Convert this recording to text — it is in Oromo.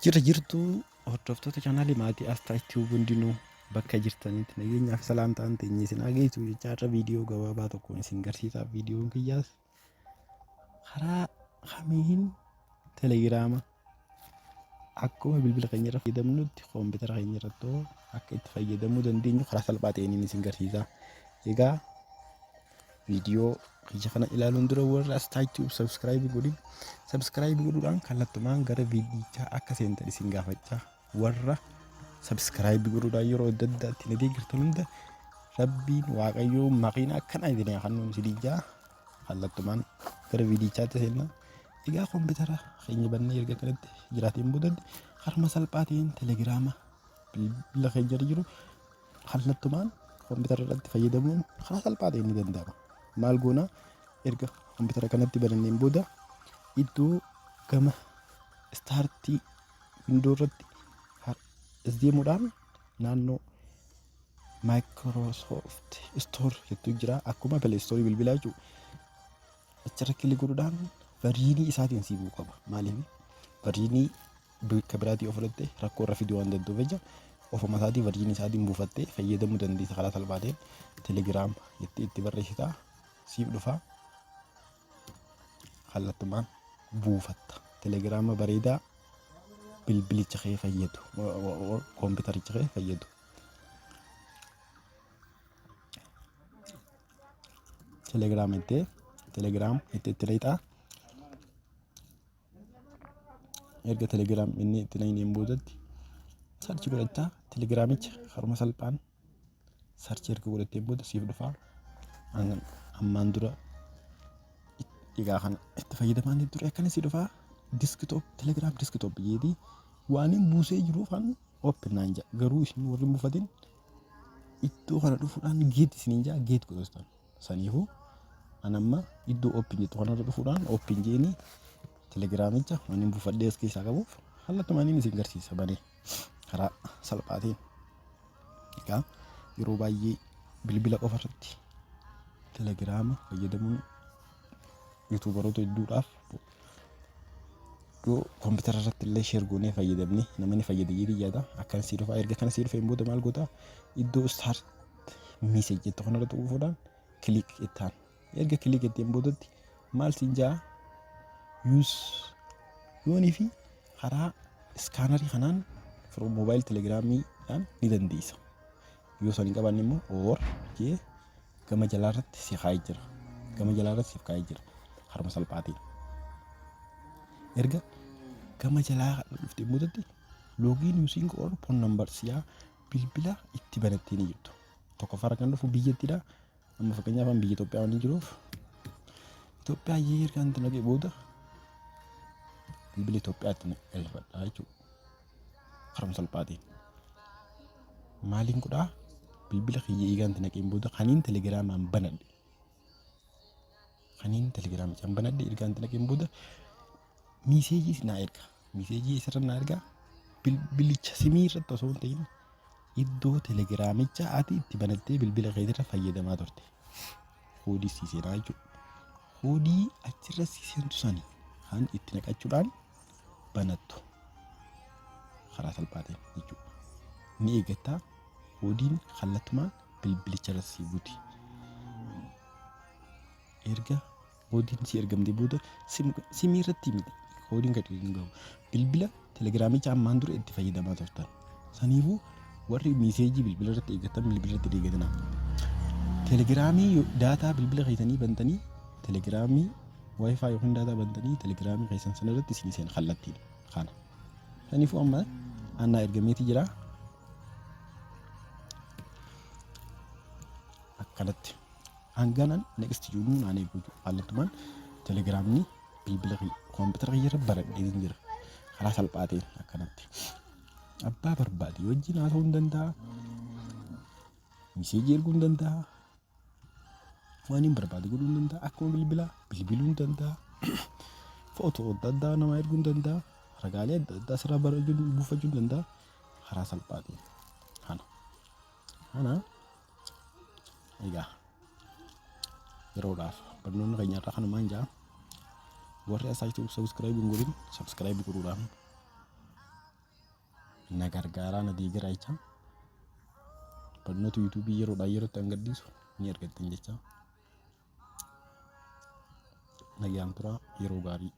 Jirtu hordoftoota chaanaalii maatii Astaa Tiyuub hundinuu bakka jirtanitti nageenyaaf salaamtaan teenye isin dhageessu jechaarra viidiyoo gabaabaa tokkoon isin garsiisaaf viidiyoon kiyyaas karaa kamiin telegiraama akkuma bilbila keenyarra fayyadamnutti koompitara keenyarratti akka itti fayyadamuu dandeenyu karaa salphaa ta'een isin garsiisa. Egaa viidiyoo kiyya kana ilaaluun dura warra Astaa Tiyuub subscribe godhuudhaan kallattumaan gara viidiyichaa akka seentan isin gaafachaa. Warra subscribe godhuudhaan yeroo adda addaatti na deeggartan hunda Rabbiin Waaqayyoo maqiina akkana idinee kannuun sidijaa kallattumaan gara viidiyichaatti seenna. Egaa koompitara keenya bannee erga kanatti jiraatiin boodatti harma salphaa ta'een telegiraama bilbila keenya jiru kallattumaan koompitara irratti fayyadamuun karaa salphaa ta'een ni danda'ama. Maal goona erga koompitara kanatti bananneen booda iddoo gama staartii windoo irratti deemuudhaan naannoo Microsoft Store jettu jira. Akkuma Play Store bilbilaa jechuudha. Achirra kilik godhuudhaan variinii isaatiin siibuu qaba. Maaliif variinii bakka biraatii ofirratti rakkoo irra fiduu waan danda'uuf jecha ofuma isaatii variinii isaatiin buufattee fayyadamuu dandeessa. Karaa salphaatiin telegiraam itti barreessitaa siif dhufaa kallattumaan buufatta. Telegiraama bareedaa bilbilicha kee fayyadu koompitaricha kee fayyadu. Telegram itti leexaa. Erga telegram inni itti leexneen boodatti sarchi godhachaa telegiraamicha harma salphaan sarchi erga godhatteen booda siif dhufaa. Ammaan dura egaa kana itti fayyadamaan ture akkana si dhufaa. Telegram desktop jedhii waan hin buusee jiruuf open naan jaa. Garuu isin warri buufatin iddoo kana dhufuudhaan geet isiniin jaa geet godhatan. Saniifuu anamma iddoo open jettu kanarra dhufuudhaan open jeeni telegiraamicha waan hin buufadhee as keessaa qabuuf kallattumaan isin garsiisa banee karaa salphaatiin. Egaa yeroo baay'ee bilbila qofarratti telegiraama fayyadamuun yuutuubaroota hedduudhaaf koompitara irratti illee sheer goonee fayyadamne namni fayyadamee yaada akkan si dhufa. Erga kana si dhufeen booda maal goota iddoo start message jettu kanarra dhufuudhaan kilik ittaan. Erga kilik itteen boodatti maal siin jaa yoonii fi karaa iskaanarii kanaan firoo moobaayil telegiraamiidhaan ni dandeessa. Yoo san hin qabaanne immoo jee gama jalaarratti si kaa'ee jira. Gama jalaarratti si kaa'ee jira harma salphaatiin. Erga gama jalaa dhufteen boodatti loogiin using or phone number siyaa bilbila itti banattee ni jirtu. Tokkoffaa kan dhufu biyyattiidha. Amma fakkeenyaaf biyya Itoophiyaa waan jiruuf Itoophiyaa erga kan naqee booda bilbila Itoophiyaatti galfadhaa jechuudha. Harma salphaatiin. Maaliin godhaa bilbila kiyya eeganti naqeen booda kaniin telegiraamaan banadhe. Kaniin telegiraamichaan banadhe ergaanti naqeen booda miiseejii naa erga. Miiseejii isirra naa ergaa bilbilicha simii irratti osoo hin ta'in iddoo telegiraamicha ati itti banattee bilbila keetirra fayyadamaa turte. Koodii si seenaa jechuudha. Koodii achirra si seentu sani kan itti naqachuudhaan banattu karaa salphaatiin jechuudha. Ni eeggattaa koodiin kallattumaan bilbilicha irra si buuti. Erga koodiin si ergamte booda simii irratti miti koodiin gadi hin gahu. Bilbila telegiraamicha ammaan dura itti fayyadamaa turtan. Saniifuu warri miiseejii bilbila irratti eeggatan bilbila irratti eeggatina. Telegiraamii daataa bilbila keessanii bantanii telegiraamii waayifaa yookiin daataa bantanii telegiraamii keessan sana irratti isin seen kallattiin kana. Saniifuu amma annaa ergameetii jira. Akkanatti hanganan next juunuu naan eegu kallattumaan telegiraamni bilbila koompitara keessa baradhee jira. Karaa salphaatiin akkanatti. Abbaa barbaade wajjin haasa'uu hin danda'a. Miseejii erguu hin danda'a. Waan hin barbaade godhuu hin danda'a. Akkuma bilbiluu hin danda'a. Footoo adda addaa namaa erguu hin danda'a. Ragaalee adda addaa asirraa buufachuu hin danda'a. Karaa salphaatiin. Kana egaa yeroodhaaf barnoonni keenyarraa kanumaan jaa. Warri Astaa Tiyuub subscribe hin godhin subscribe godhuudhaan na gargaaraa na deeggaraa jecha barnoota yuutuubii yeroodhaa yerootti kan gadhiisu ni argattan jecha. Nagaan turaa, yeroo gaarii.